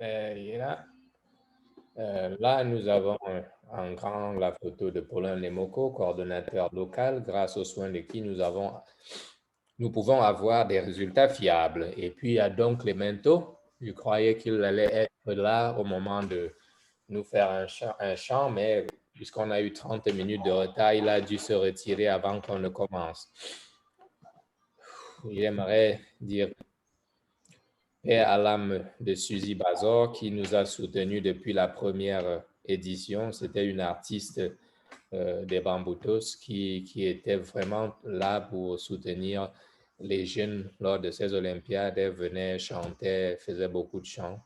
Et là, nous avons en grand la photo de Paulin Lemoko, coordonnateur local, grâce aux soins de qui nous pouvons avoir des résultats fiables. Et puis, il y a Don Clemento. Je croyais qu'il allait être là au moment de nous faire un chant, mais puisqu'on a eu 30 minutes de retard, il a dû se retirer avant qu'on ne commence. J'aimerais dire paix à l'âme de Suzy Bazor qui nous a soutenus depuis la première édition. C'était une artiste des Bamboutos qui était vraiment là pour soutenir les jeunes lors de ces Olympiades. Elle venait, chantait, faisait beaucoup de chants.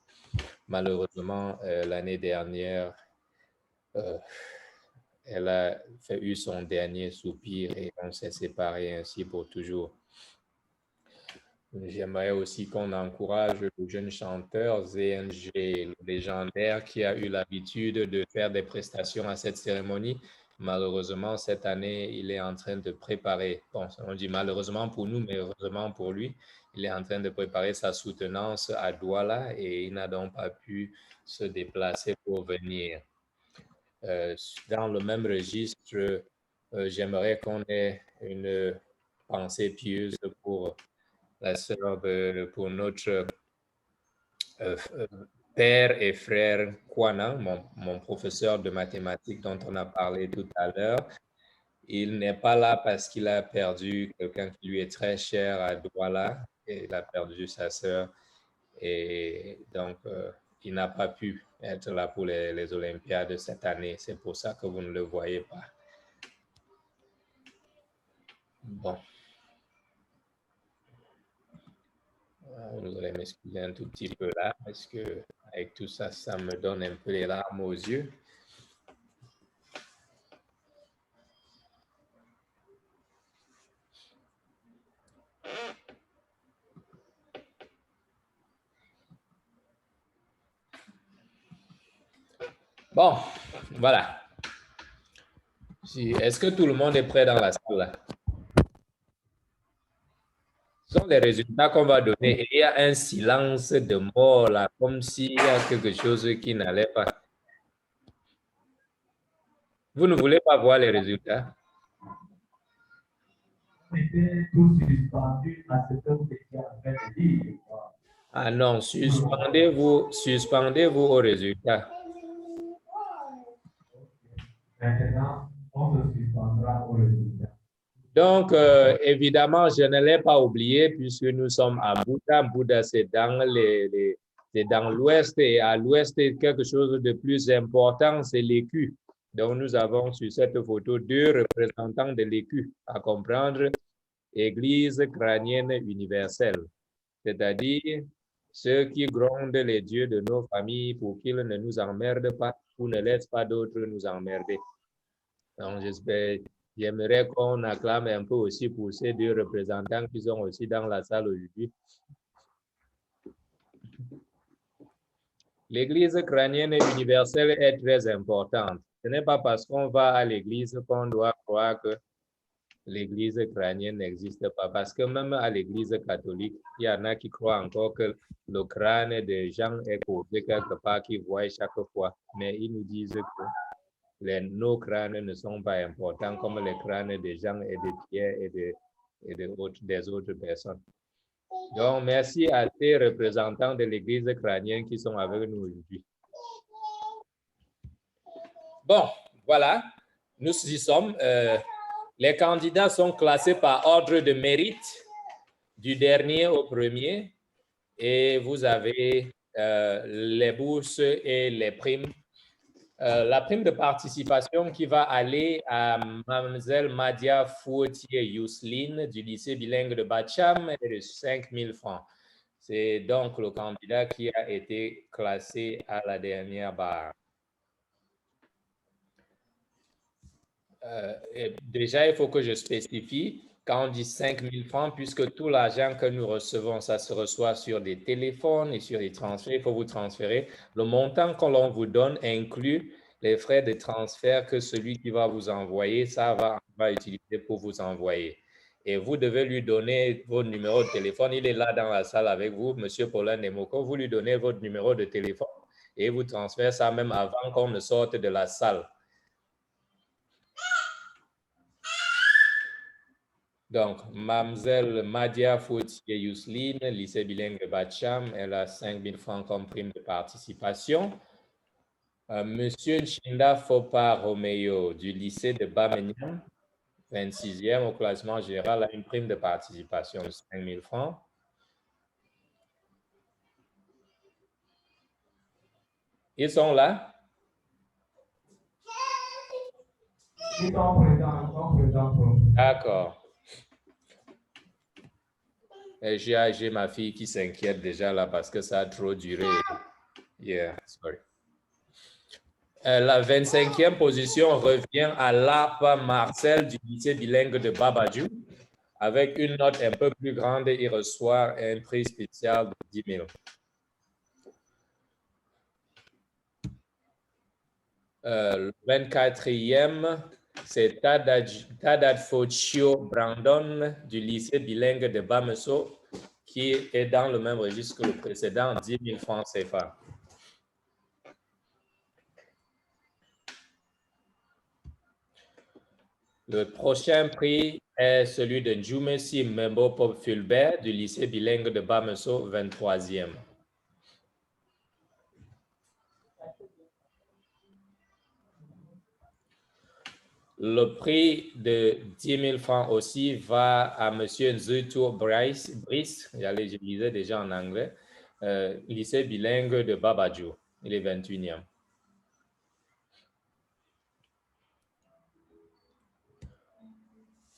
Malheureusement, l'année dernière, elle a eu son dernier soupir et on s'est séparés ainsi pour toujours. J'aimerais aussi qu'on encourage le jeune chanteur ZNG, le légendaire, qui a eu l'habitude de faire des prestations à cette cérémonie. Malheureusement, cette année, il est en train de préparer, bon, on dit malheureusement pour nous, mais heureusement pour lui, il est en train de préparer sa soutenance à Douala et il n'a donc pas pu se déplacer pour venir. Dans le même registre, j'aimerais qu'on ait une pensée pieuse pour la sœur pour notre père et frère Kwana, mon professeur de mathématiques dont on a parlé tout à l'heure. Il n'est pas là parce qu'il a perdu quelqu'un qui lui est très cher à Douala. Il a perdu sa sœur et donc il n'a pas pu être là pour les Olympiades cette année. C'est pour ça que vous ne le voyez pas. Bon. Vous allez m'excuser un tout petit peu là, parce que avec tout ça, ça me donne un peu les larmes aux yeux. Bon, voilà. Est-ce que tout le monde est prêt dans la salle là? Ce sont les résultats qu'on va donner. Et il y a un silence de mort là, comme s'il y a quelque chose qui n'allait pas. Vous ne voulez pas voir les résultats? Ah non, suspendez-vous aux résultats. Maintenant, on se suspendra aux résultats. Donc, évidemment, je ne l'ai pas oublié puisque nous sommes à Bouddha. Bouddha, c'est dans l'ouest et à l'ouest, quelque chose de plus important, c'est l'écu. Donc, nous avons sur cette photo deux représentants de l'écu, à comprendre, Église crânienne universelle, c'est-à-dire ceux qui grondent les dieux de nos familles pour qu'ils ne nous emmerdent pas ou ne laissent pas d'autres nous emmerder. Donc, j'aimerais qu'on acclame un peu aussi pour ces deux représentants qui sont aussi dans la salle aujourd'hui. L'église crânienne universelle est très importante. Ce n'est pas parce qu'on va à l'église qu'on doit croire que l'église crânienne n'existe pas. Parce que même à l'église catholique, il y en a qui croient encore que le crâne des gens est posé quelque part qu'ils voient chaque fois. Mais ils nous disent que nos crânes ne sont pas importants comme les crânes des gens et des pierres et des autres personnes. Donc, merci à ces représentants de l'Église crânienne qui sont avec nous aujourd'hui. Bon, voilà, nous y sommes. Les candidats sont classés par ordre de mérite, du dernier au premier, et vous avez les bourses et les primes. La prime de participation qui va aller à Mademoiselle Madia Fouetier-Yousline du lycée bilingue de Bacham est de 5 000 francs. C'est donc le candidat qui a été classé à la dernière barre. Déjà, il faut que je spécifie, quand on dit 5 000 francs, puisque tout l'argent que nous recevons, ça se reçoit sur des téléphones et sur des transferts, il faut vous transférer. Le montant que l'on vous donne inclut les frais de transfert que celui qui va vous envoyer, ça va utiliser pour vous envoyer. et vous devez lui donner votre numéro de téléphone. Il est là dans la salle avec vous, M. Paulin Nemoko. Vous lui donnez votre numéro de téléphone et vous transférez ça même avant qu'on ne sorte de la salle. Donc, Mademoiselle Madia Fautier Yousline, lycée bilingue Bacham, elle a 5 000 francs comme prime de participation. Monsieur Chinda Fopa Romeo du lycée de Bameniam, 26e au classement général, a une prime de participation de 5 000 francs. Ils sont là? Ils sont présents. D'accord. J'ai ma fille qui s'inquiète déjà là parce que ça a trop duré. Yeah, sorry. La 25e position revient à Lapa Marcel du lycée bilingue de Babadjou. Avec une note un peu plus grande, il reçoit un prix spécial de 10 000. Le 24e, c'est Tadadfochio Brandon du lycée bilingue de Bameso, qui est dans le même registre que le précédent, 10 000 francs CFA. Le prochain prix est celui de Njumesi Membo Pop Fulbert du lycée bilingue de Bameso, 23e. Le prix de 10 000 francs aussi va à M. Nzuto Brice, je lisais déjà en anglais, lycée bilingue de Babadjou, il est 21e.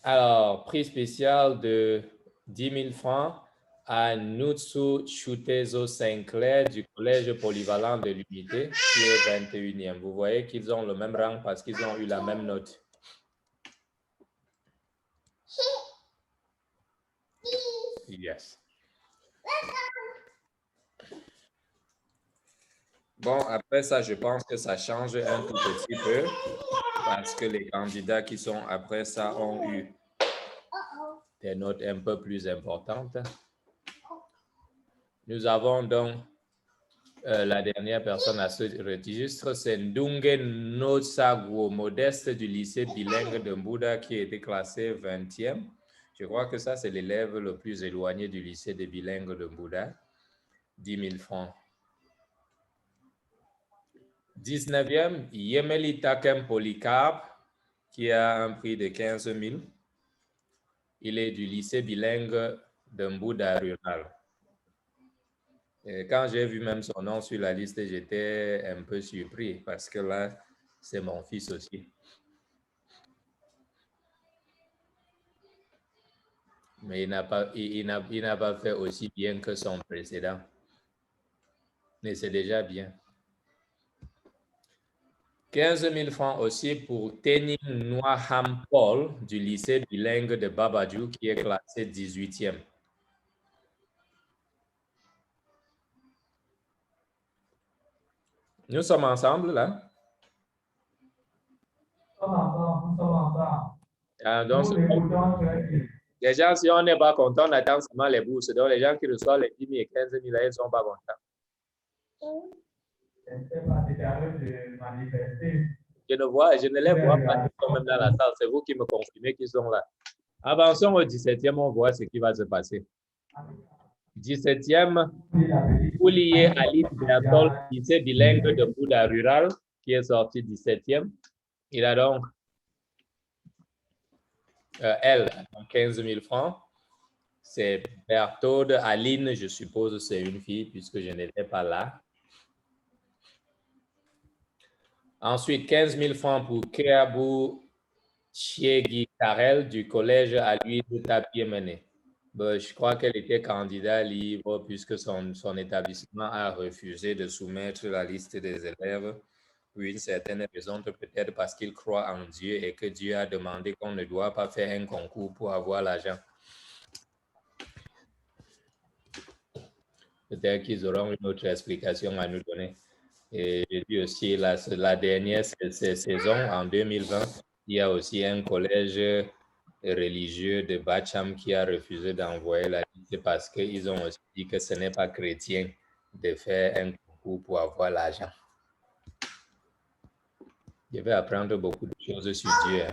Alors, prix spécial de 10 000 francs à Nutsu Chutezo Sinclair du collège polyvalent de l'unité, qui est 21e. Vous voyez qu'ils ont le même rang parce qu'ils ont eu la même note. Yes. Bon, après ça, je pense que ça change un tout petit peu parce que les candidats qui sont après ça ont eu des notes un peu plus importantes. Nous avons donc la dernière personne à ce registre, c'est Ndunge Nosagwo, modeste du lycée bilingue de Mbouda qui a été classé 20e. Je crois que ça, c'est l'élève le plus éloigné du lycée des bilingues de Mbouda. 10 000 francs. 19e, Yemeli Takem Polycarpe, qui a un prix de 15 000. Il est du lycée bilingue de Mbouda rural. Et quand j'ai vu même son nom sur la liste, j'étais un peu surpris parce que là, c'est mon fils aussi. Mais il n'a pas fait aussi bien que son précédent. Mais c'est déjà bien. 15 000 francs aussi pour Tening Noaham Paul du lycée bilingue de Babadjou qui est classé 18e. Nous sommes ensemble là? Nous sommes ensemble. Ah, donc, les gens, si on n'est pas content, on attend seulement les bourses. Donc, les gens qui reçoivent les 10 000 et 15 000, ils ne sont pas contents. Je ne les vois pas, ils sont même dans la salle. C'est vous qui me confirmez qu'ils sont là. Avançons au 17e, on voit ce qui va se passer. 17e, Oulié Ali Bertol, lycée bilingue de Bouddha rural, qui est sorti 17e. Il a donc, elle, 15 000 francs. C'est Bertaude Aline, je suppose c'est une fille puisque je n'étais pas là. Ensuite, 15 000 francs pour Keabou Chiegi Karel du collège à lui de Tapiemene. Je crois qu'elle était candidat libre puisque son établissement a refusé de soumettre la liste des élèves pour une certaine raison, peut-être parce qu'il croit en Dieu et que Dieu a demandé qu'on ne doit pas faire un concours pour avoir l'argent. Peut-être qu'ils auront une autre explication à nous donner. Et j'ai vu aussi la dernière saison, en 2020, il y a aussi un collège religieux de Bacham qui a refusé d'envoyer la liste parce qu'ils ont aussi dit que ce n'est pas chrétien de faire un concours pour avoir l'argent. Je vais apprendre beaucoup de choses sur Dieu.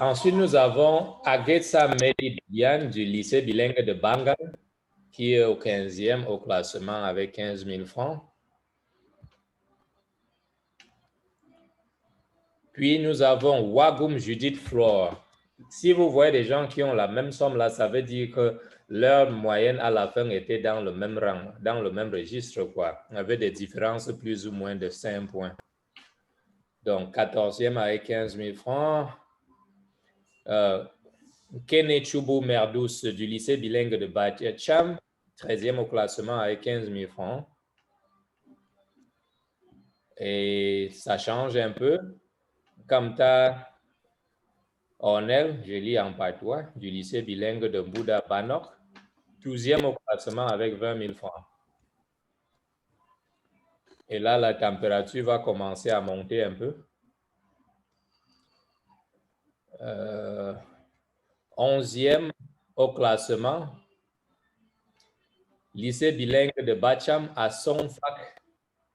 Ensuite, nous avons Agetsa Medidian du lycée bilingue de Bangal, qui est au 15e au classement avec 15 000 francs. Puis, nous avons Wagum Judith Flore. Si vous voyez des gens qui ont la même somme là, ça veut dire que leur moyenne à la fin était dans le même rang, dans le même registre, quoi. Il y avait des différences plus ou moins de 5 points. Donc, 14e avec 15 000 francs. Kene Chubu Merdous du lycée bilingue de Bacham, 13e au classement avec 15 000 francs. Et ça change un peu. Kamta Ornel, je lis en patois, du lycée bilingue de Bouddha Banok, 12e au classement avec 20 000 francs. Et là, la température va commencer à monter un peu. 11e au classement, lycée bilingue de Bacham à Sonfak,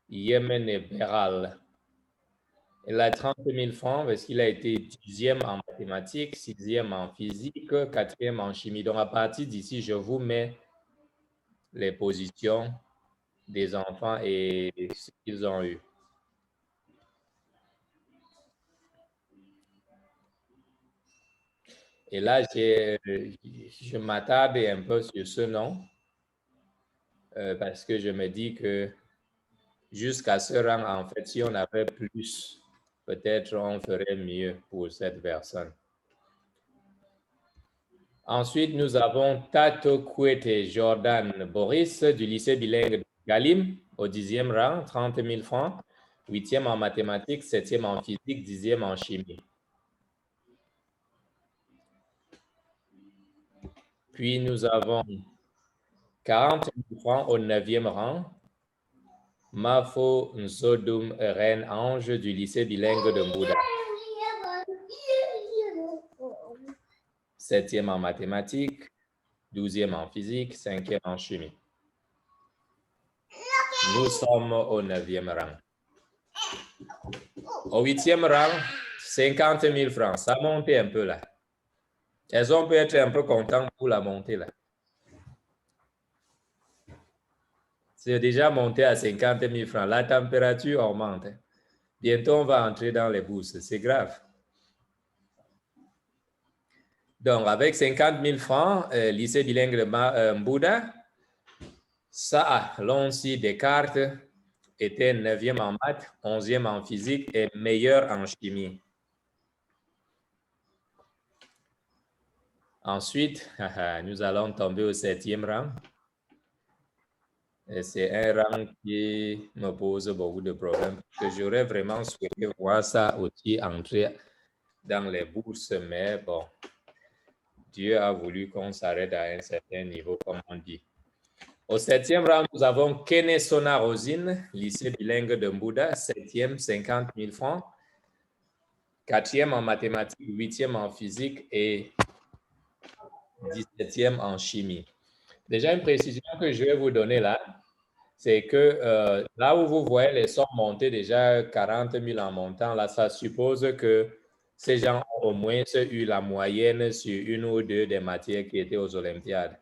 Yémen Beral. Il a 30 000 francs parce qu'il a été 10e en mathématiques, 6e en physique, 4e en chimie. Donc, à partir d'ici, je vous mets les positions des enfants et ce qu'ils ont eu. Et là, je m'attarde un peu sur ce nom parce que je me dis que jusqu'à ce rang, en fait, si on avait plus, peut-être on ferait mieux pour cette personne. Ensuite, nous avons Tato Kwete Jordan Boris du lycée bilingue de Galim au 10e rang, 30 000 francs, 8e en mathématiques, 7e en physique, 10e en chimie. Puis nous avons 40 000 francs au 9e rang, Mafo Nzodum Ren Ange du lycée bilingue de Mbouda. 7e en mathématiques, 12e en physique, 5e en chimie. Nous sommes au 9e rang. Au 8e rang, 50 000 francs. Ça monte un peu là. Elles ont pu être un peu contentes pour la montée là. C'est déjà monté à 50 000 francs. La température augmente. Bientôt, on va entrer dans les bourses. C'est grave. Donc, avec 50 000 francs, lycée bilingue de Mbouda, ça, Lonsi Descartes était 9e en maths, 11e en physique et meilleur en chimie. Ensuite, nous allons tomber au 7e rang. C'est un rang qui me pose beaucoup de problèmes. Parce que j'aurais vraiment souhaité voir ça aussi entrer dans les bourses, mais bon, Dieu a voulu qu'on s'arrête à un certain niveau, comme on dit. Au 7e rang, nous avons Kene Sona Rosine, lycée bilingue de Mbouda, 7e, 50 000 francs. 4e en mathématiques, 8e en physique et 17e en chimie. Déjà, une précision que je vais vous donner là, c'est que là où vous voyez les sommes monter déjà 40 000 en montant, là, ça suppose que ces gens ont au moins eu la moyenne sur une ou deux des matières qui étaient aux Olympiades.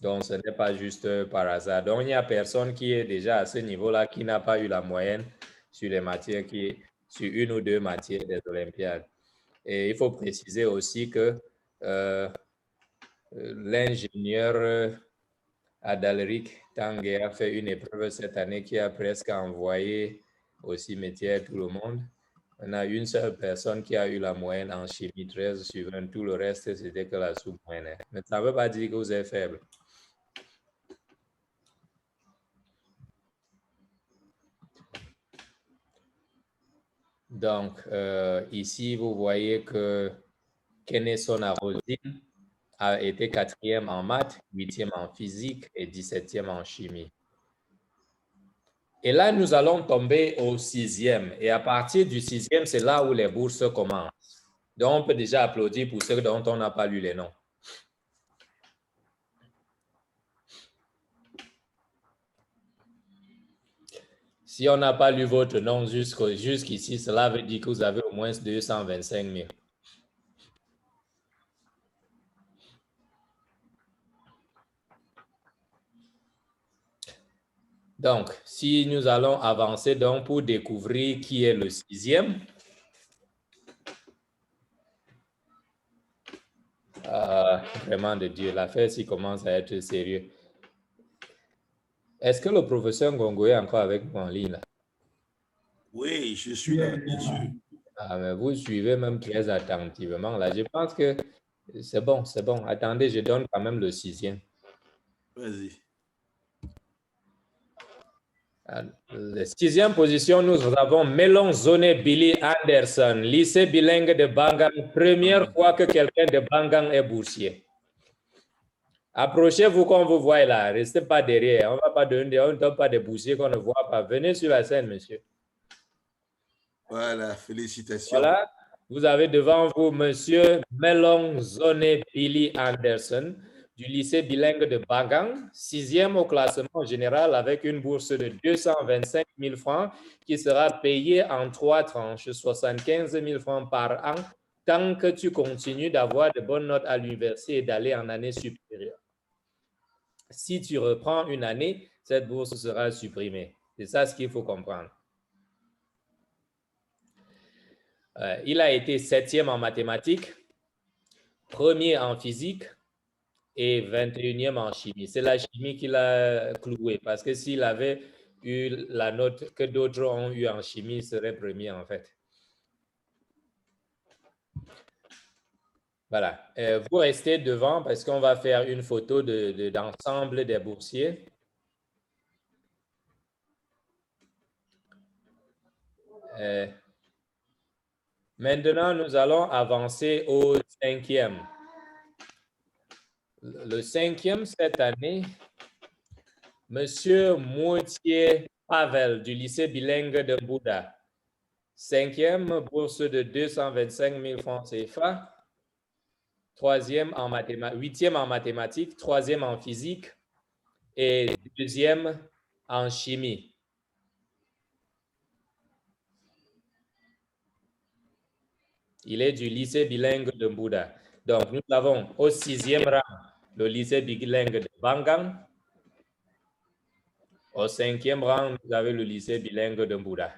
Donc, ce n'est pas juste par hasard. Donc, il n'y a personne qui est déjà à ce niveau-là qui n'a pas eu la moyenne sur les matières sur une ou deux matières des Olympiades. Et il faut préciser aussi que l'ingénieur Adalric Tanguay a fait une épreuve cette année qui a presque envoyé au cimetière tout le monde. On a une seule personne qui a eu la moyenne en chimie 13 sur 20. Tout le reste, c'était que la sous-moyenne. Mais ça ne veut pas dire que vous êtes faible. Donc, ici, vous voyez que Keneson Rosine a été 4e en maths, 8e en physique et 17e en chimie. Et là, nous allons tomber au 6e. Et à partir du 6e, c'est là où les bourses commencent. Donc, on peut déjà applaudir pour ceux dont on n'a pas lu les noms. Si on n'a pas lu votre nom jusqu'ici, cela veut dire que vous avez au moins 225 000. Donc, si nous allons avancer donc pour découvrir qui est le 6e, vraiment de Dieu, l'affaire s'y commence à être sérieux. Est-ce que le professeur Ngongo est encore avec moi en ligne là? Oui, je suis là, bien sûr. Ah, mais vous suivez même très attentivement là. Je pense que c'est bon, c'est bon. Attendez, je donne quand même le 6e. Vas-y. La 6e position, nous avons Melonzone Billy Anderson, lycée bilingue de Bangang. Première fois que quelqu'un de Bangang est boursier. Approchez-vous comme vous voyez là, restez pas derrière. On ne donne pas de boursiers qu'on ne voit pas. Venez sur la scène, monsieur. Voilà, félicitations. Voilà, vous avez devant vous monsieur Melonzone Billy Anderson du lycée bilingue de Bangang, 6e au classement général avec une bourse de 225 000 francs qui sera payée en 3 tranches, 75 000 francs par an, tant que tu continues d'avoir de bonnes notes à l'université et d'aller en année supérieure. Si tu reprends une année, cette bourse sera supprimée. C'est ça ce qu'il faut comprendre. Il a été 7e en mathématiques, 1er en physique et 21e en chimie. C'est la chimie qu'il a cloué parce que s'il avait eu la note que d'autres ont eu en chimie, il serait premier en fait. Voilà. Vous restez devant parce qu'on va faire une photo d'ensemble des boursiers. Maintenant, nous allons avancer au 5e. Le 5e cette année, Monsieur Moutier Pavel du lycée bilingue de Bouddha. 5e, bourse de 225 000 francs CFA. 3e en mathématiques, 8e en mathématiques, 3e en physique et 2e en chimie. Il est du lycée bilingue de Bouddha. Donc, nous avons au 6e rang le lycée bilingue de Bangang. Au 5e rang, vous avez le lycée bilingue de Bouddha.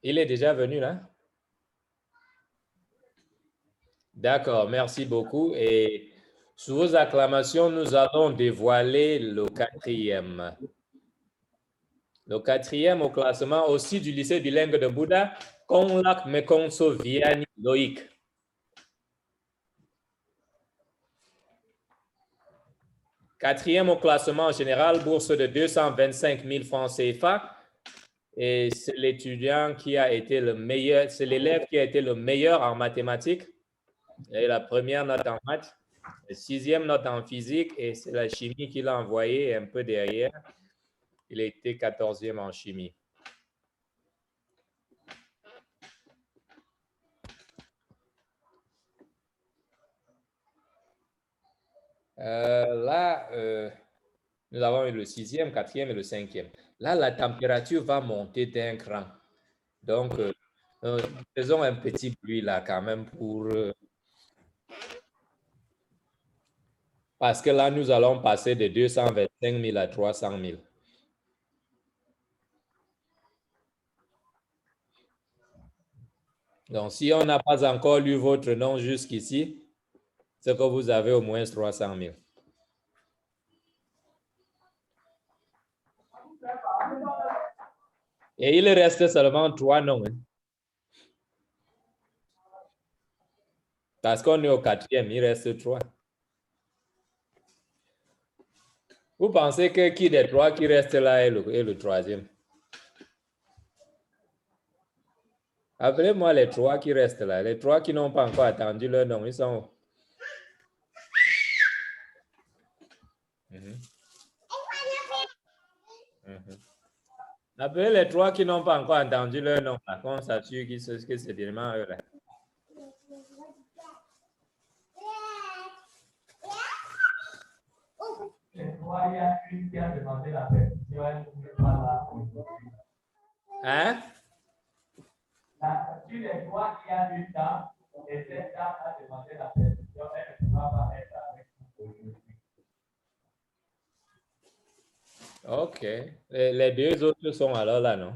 Il est déjà venu là? D'accord, merci beaucoup. Et sous vos acclamations, nous allons dévoiler le 4e. Le 4e au classement aussi du lycée bilingue de Bouddha, Konglak Mekonso Vianney Loïc. Quatrième au classement général, bourse de 225 000 francs CFA. Et c'est l'étudiant qui a été le meilleur, c'est l'élève qui a été le meilleur en mathématiques. Et la première note en maths, la 6e note en physique, et c'est la chimie qu'il a envoyé un peu derrière. Il a été 14e en chimie. Là, nous avons eu le 6e, 4e et le 5e. Là, la température va monter d'un cran. Donc, faisons un petit bruit là quand même pour... parce que là, nous allons passer de 225 000 à 300 000. Donc, si on n'a pas encore lu votre nom jusqu'ici, c'est que vous avez au moins 300 000. Et il reste seulement 3 noms. Hein. Parce qu'on est au 4e, il reste 3. Vous pensez que qui des 3 qui restent là est le 3e? Appelez-moi les 3 qui restent là. Les 3 qui n'ont pas encore attendu leur nom. Ils sont... Appelez les 3 qui n'ont pas encore entendu leur nom. On s'assure que c'est vraiment eux là. Les 3, il y a une qui a demandé la permission, elle n'est pas là aujourd'hui. Hein? Sur les 3, il y a une dame, et cette dame a demandé la permission, elle ne pourra pas être avec nous aujourd'hui. OK. Les 2 autres sont alors là, non?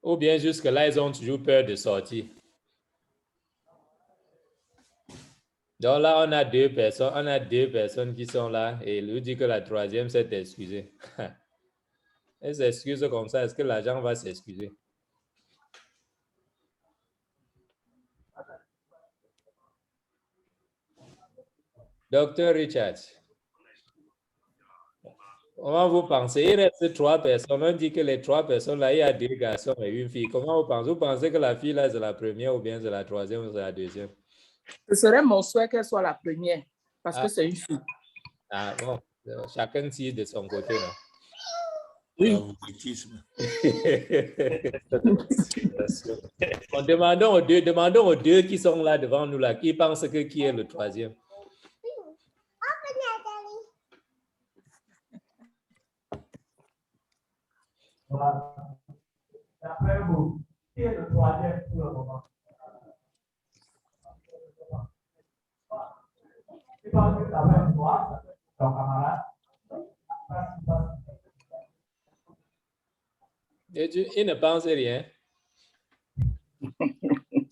Ou bien jusque-là, ils ont toujours peur de sortir. Donc là, on a 2 personnes. On a 2 personnes qui sont là et il lui dit que la 3e s'est excusée. Elle s'excuse comme ça. Est-ce que l'agent va s'excuser? Docteur Richard, comment vous pensez? Il reste 3 personnes. On dit que les 3 personnes là, il y a 2 garçons et une fille. Comment vous pensez? Vous pensez que la fille là, c'est la première ou bien c'est la 3e ou c'est la 2e? Ce serait mon souhait qu'elle soit la première, parce que c'est une fille. Ah bon, chacun tire de son côté. Non? Oui. Favoritisme. Demandons aux 2 qui sont là devant nous, là, qui pensent que qui est le 3e? Voilà. D'après vous, qui est le 3e pour le moment? Tu penses que ça va être toi, ton camarade? Il ne pense rien.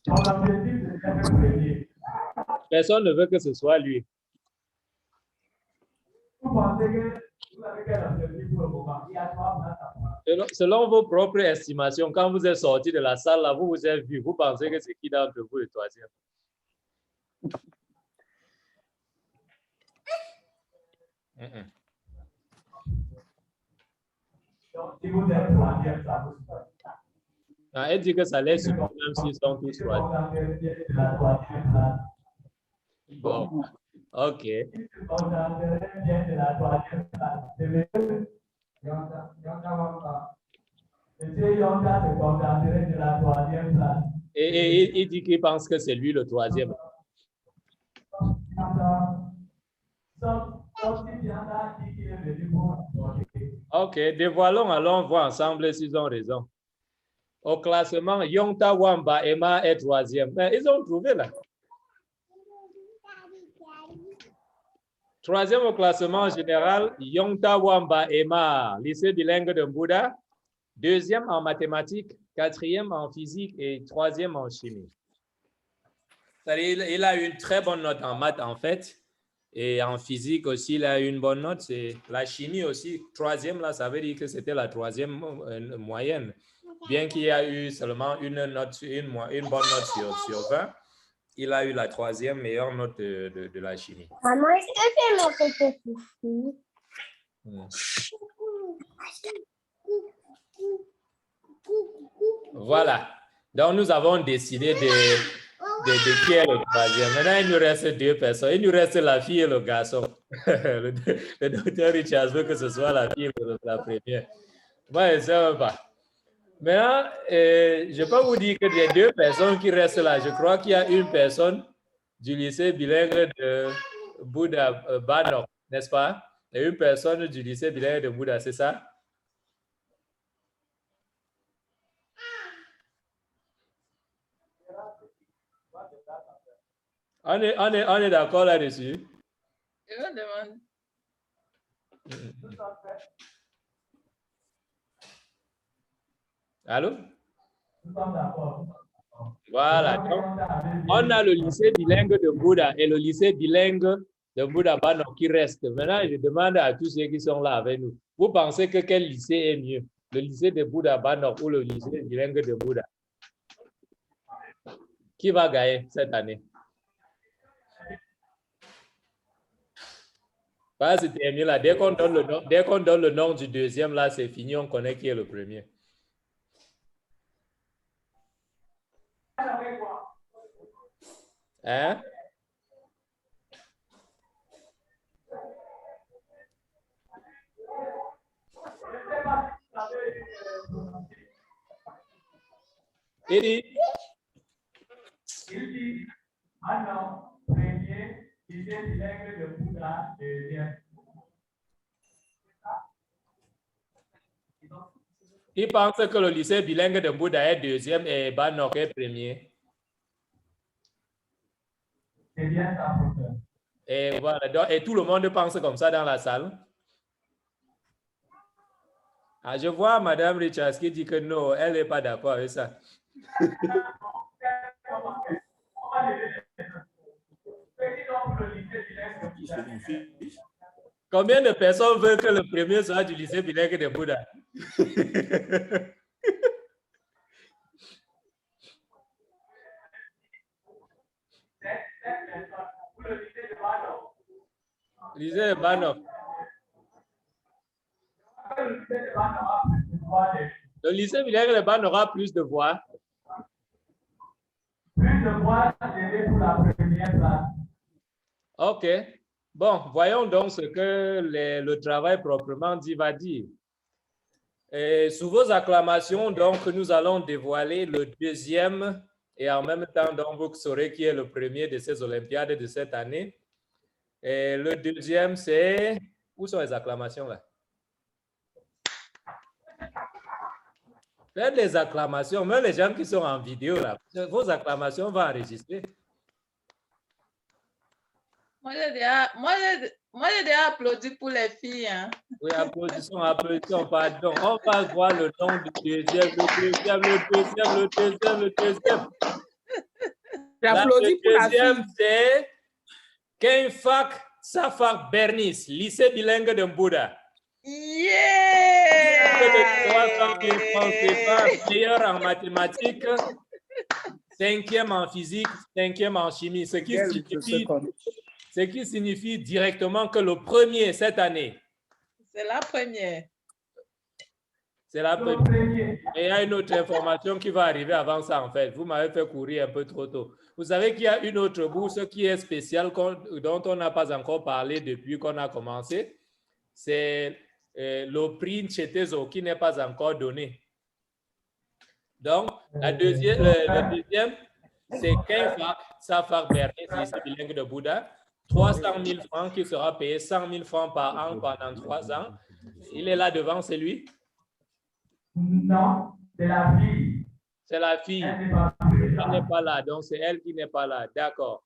Ton objectif, c'est d'être premier. Personne ne veut que ce soit lui. Vous pensez que vous avez quel objectif pour le moment? Il y a 3 places à prendre. Selon vos propres estimations, quand vous êtes sorti de la salle, là, vous vous êtes vu, vous pensez que c'est qui d'entre vous le 3e? Donc, si vous êtes 3e, ça vous suffit. Ah, elle dit que ça laisse même s'ils sont tous 3e. La 3e place. Bon, OK. Si tu considères bien de la 3e place, c'est mieux. Monsieur Yonda se considérait de la 3e place. Et il dit qu'il pense que c'est lui le 3e. OK, dévoilons, allons voir ensemble s'ils ont raison. Au classement, Yonta Wamba Emma est 3e. Mais ils ont trouvé là. 3e au classement général, Yonta Wamba Emma, lycée bilingue de Mbouda. 2e en mathématiques, 4e en physique et 3e en chimie. Il a une très bonne note en maths en fait. Et en physique aussi, il a une bonne note. C'est la chimie aussi, 3e, là, ça veut dire que c'était la 3e moyenne. Bien qu'il y a eu seulement une bonne note sur 20, il a eu la 3e meilleure note de la chimie. Maman, est-ce que c'est mon petit foufou? Voilà. Donc, nous avons décidé de qui est le 3e. Maintenant, il nous reste 2 personnes. Il nous reste la fille et le garçon. Le docteur Richard veut que ce soit la fille la première. Moi, je ne sais même pas. Maintenant, je peux vous dire que les 2 personnes qui restent là, je crois qu'il y a une personne du lycée bilingue de Bouddha, Banok, n'est-ce pas? Et une personne du lycée bilingue de Bouddha, c'est ça? On est d'accord là-dessus? Je me demande. Allô? Nous sommes d'accord. Voilà. Donc, on a le lycée bilingue de Bouddha et le lycée bilingue de Bouddha Banok qui reste. Maintenant, je demande à tous ceux qui sont là avec nous, vous pensez que quel lycée est mieux? Le lycée de Bouddha Banok ou le lycée bilingue de Bouddha? Qui va gagner cette année? Pas c'est terminé là. Dès qu'on donne le nom du deuxième, là, c'est fini. On connaît qui est le premier. Hein? Il dit, ah non, premier, lycée bilingue de Bouddha, deuxième. Il pense que le lycée bilingue de Bouddha est deuxième et Banok est premier. C'est bien ça, professeur. Et voilà. Donc, et tout le monde pense comme ça dans la salle. Ah, je vois Madame Richards qui dit que non, elle n'est pas d'accord avec ça. Combien de personnes veulent que le premier soit du lycée bilingue de Bouddha? Lycée de Banok. Le lycée bilingue de Banok aura plus de voix. Plus de voix, c'est pour la première place. OK. Bon, voyons donc ce que le travail proprement dit va dire. Et sous vos acclamations, donc, nous allons dévoiler le deuxième et en même temps, donc, vous saurez qui est le premier de ces Olympiades de cette année. Et le deuxième, c'est... Où sont les acclamations là? Faites des acclamations, même les gens qui sont en vidéo là. Vos acclamations vont enregistrer. Moi, j'ai déjà applaudi pour les filles. Hein. Oui, applaudissons, applaudissons, pardon. On va voir le nom du deuxième, le deuxième. J'applaudis pour la deuxième, fille. c'est Kenfak Safak Bernice, lycée bilingue de Mbouda. Yeah! 300 000 francs CFA, meilleur en mathématiques, 5e en physique, 5e en chimie, ce qui signifie directement que le premier cette année. C'est la première. C'est la première. Et il y a une autre information qui va arriver avant ça, en fait. Vous m'avez fait courir un peu trop tôt. Vous savez qu'il y a une autre bourse qui est spéciale, dont on n'a pas encore parlé depuis qu'on a commencé. C'est le prix Nchetezo qui n'est pas encore donné. Donc, le deuxième, c'est Kenfak Safak Bernice, lycée bilingue de Bouddha. 300 000 francs qui sera payé 100 000 francs par an pendant 3 ans. Il est là devant, c'est lui? Non, c'est la fille. C'est la fille. Elle n'est pas là, donc c'est elle qui n'est pas là. D'accord.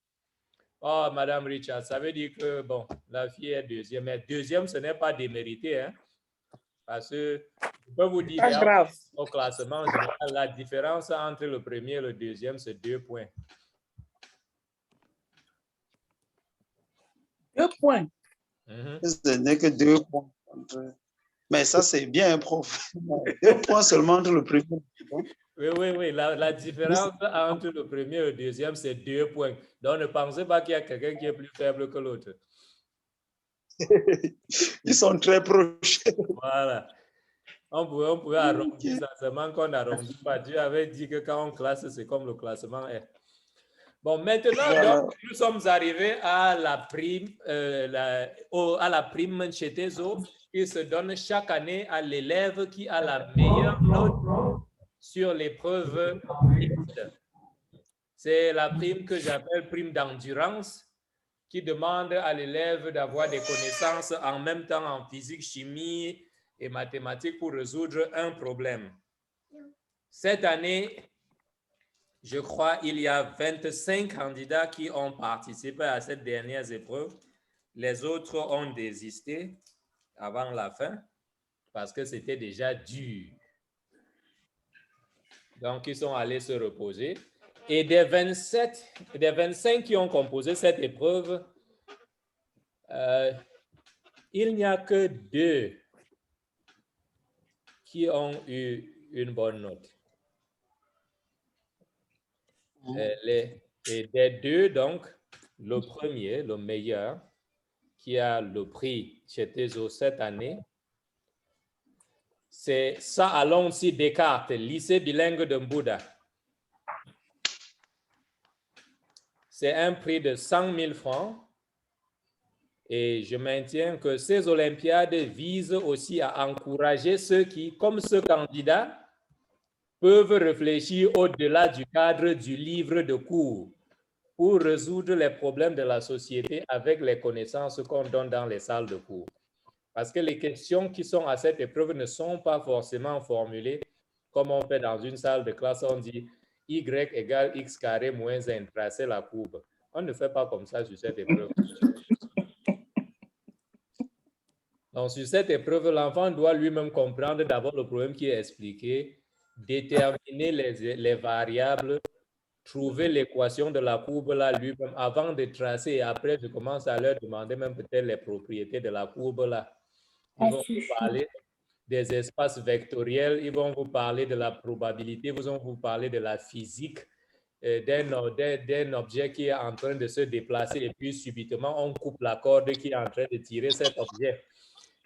Oh, Madame Richard, ça veut dire que, bon, la fille est deuxième. Mais deuxième, ce n'est pas démérité, hein? Parce que, je peux vous dire, au classement général, la différence entre le premier et le deuxième, c'est 2 points. 2 points. Ce n'est que 2 points. Mais ça, c'est bien, prof. 2 points seulement entre le premier. Oui. La différence entre le premier et le deuxième, c'est 2 points. Donc, ne pensez pas qu'il y a quelqu'un qui est plus faible que l'autre. Ils sont très proches. Voilà. On pouvait arrondir ça, seulement qu'on n'arrondit pas. Dieu avait dit que quand on classe, c'est comme le classement est. Bon, maintenant, voilà. Donc, nous sommes arrivés à la prime, Nchetezo qui se donne chaque année à l'élève qui a la meilleure note sur l'épreuve mixte. C'est la prime que j'appelle prime d'endurance, qui demande à l'élève d'avoir des connaissances en même temps en physique, chimie et mathématiques pour résoudre un problème. Cette année, je crois qu'il y a 25 candidats qui ont participé à cette dernière épreuve. Les autres ont désisté avant la fin parce que c'était déjà dur. Donc, ils sont allés se reposer. Et des 25 qui ont composé cette épreuve, il n'y a que 2 qui ont eu une bonne note. Et des 2, donc, le premier, le meilleur, qui a le prix chez Tezo cette année, c'est ça Alonsi Descartes, lycée bilingue de Mbouda. C'est un prix de 100 000 francs. Et je maintiens que ces Olympiades visent aussi à encourager ceux qui, comme ce candidat, peuvent réfléchir au-delà du cadre du livre de cours pour résoudre les problèmes de la société avec les connaissances qu'on donne dans les salles de cours. Parce que les questions qui sont à cette épreuve ne sont pas forcément formulées comme on fait dans une salle de classe, on dit y égale x carré moins 1, tracer la courbe. On ne fait pas comme ça sur cette épreuve. Donc, sur cette épreuve, l'enfant doit lui-même comprendre d'abord le problème qui est expliqué, déterminer les variables, trouver l'équation de la courbe là lui-même avant de tracer. Et après, je commence à leur demander même peut-être les propriétés de la courbe là. Ils vont vous parler des espaces vectoriels, ils vont vous parler de la probabilité, ils vont vous parler de la physique d'un objet qui est en train de se déplacer et puis subitement, on coupe la corde qui est en train de tirer cet objet.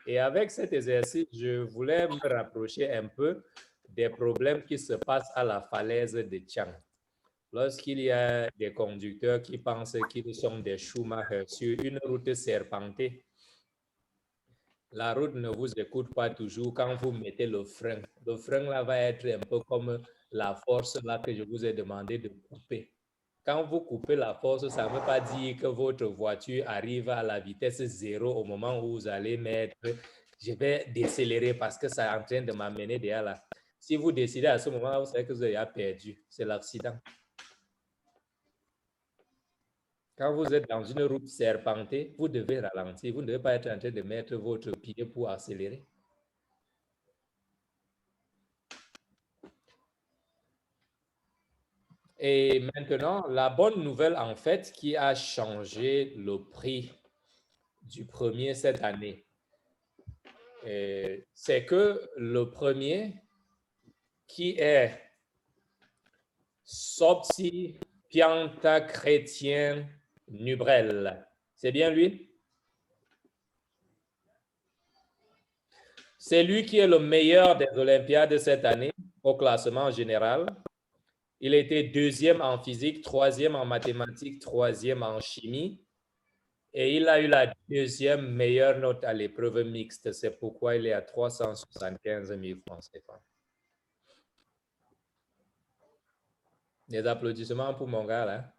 Et avec cet exercice, je voulais me rapprocher un peu des problèmes qui se passent à la falaise de Chang. Lorsqu'il y a des conducteurs qui pensent qu'ils sont des Schumacher sur une route serpentée, la route ne vous écoute pas toujours quand vous mettez le frein. Le frein là va être un peu comme la force là que je vous ai demandé de couper. Quand vous coupez la force, ça ne veut pas dire que votre voiture arrive à la vitesse 0 au moment où vous allez mettre, je vais décélérer parce que ça est en train de m'amener derrière là. Si vous décidez à ce moment-là, vous savez que vous avez perdu. C'est l'accident. Quand vous êtes dans une route serpentée, vous devez ralentir. Vous ne devez pas être en train de mettre votre pied pour accélérer. Et maintenant, la bonne nouvelle, en fait, qui a changé le prix du premier cette année, c'est que le premier, qui est Sobsi Pianta Chrétien Nubrel, c'est bien lui? C'est lui qui est le meilleur des Olympiades cette année au classement général. Il était deuxième en physique, troisième en mathématiques, troisième en chimie. Et il a eu la deuxième meilleure note à l'épreuve mixte. C'est pourquoi il est à 375 000 francs CFA. Des applaudissements pour mon gars là.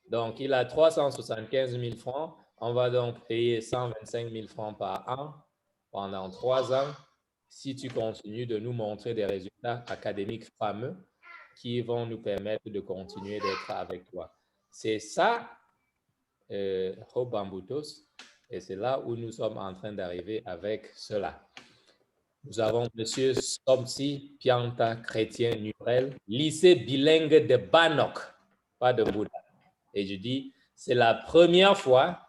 Donc, il a 375 000 francs. On va donc payer 125 000 francs par an pendant 3 ans. Si tu continues de nous montrer des résultats académiques fameux qui vont nous permettre de continuer d'être avec toi. C'est ça, Bamboutos, et c'est là où nous sommes en train d'arriver avec cela. Nous avons M. Sobsi Pianta Chrétien Nubrel, lycée bilingue de Banok, pas de Bouddha. Et je dis, c'est la première fois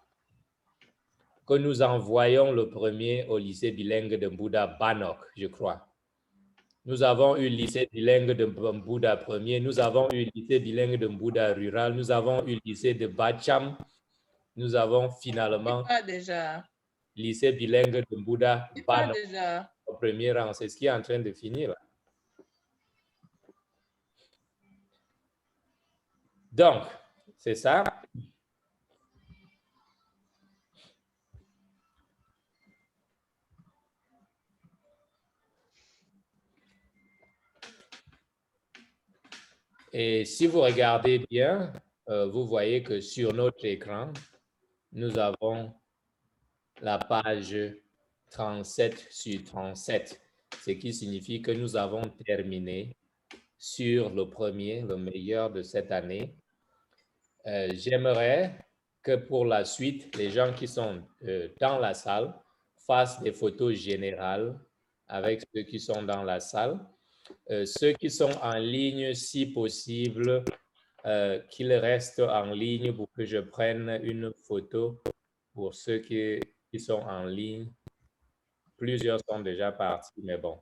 que nous envoyons le premier au lycée bilingue de Mbouda Banok, je crois. Nous avons eu le lycée bilingue de Mbouda premier, nous avons eu le lycée bilingue de Mbouda rural, nous avons eu le lycée de Bacham, nous avons finalement le lycée bilingue de Mbouda Banok au premier rang. C'est ce qui est en train de finir. Donc, c'est ça. Et si vous regardez bien, vous voyez que sur notre écran, nous avons la page 37 sur 37, ce qui signifie que nous avons terminé sur le premier, le meilleur de cette année. J'aimerais que pour la suite, les gens qui sont dans la salle fassent des photos générales avec ceux qui sont dans la salle. Ceux qui sont en ligne, si possible, qu'ils restent en ligne pour que je prenne une photo pour ceux qui sont en ligne. Plusieurs sont déjà partis, mais bon.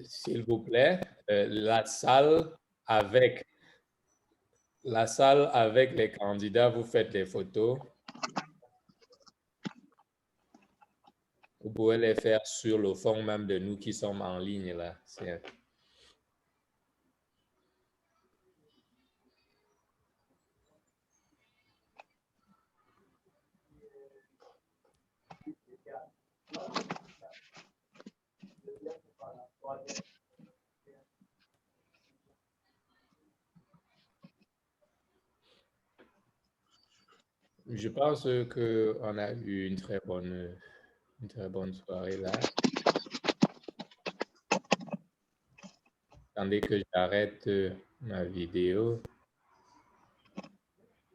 s'il vous plaît, la salle avec les candidats, vous faites les photos. Vous pouvez les faire sur le fond même de nous qui sommes en ligne là. Je pense qu'on a eu une très bonne soirée là. Attendez que j'arrête ma vidéo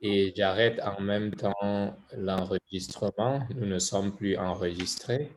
et j'arrête en même temps l'enregistrement. Nous ne sommes plus enregistrés.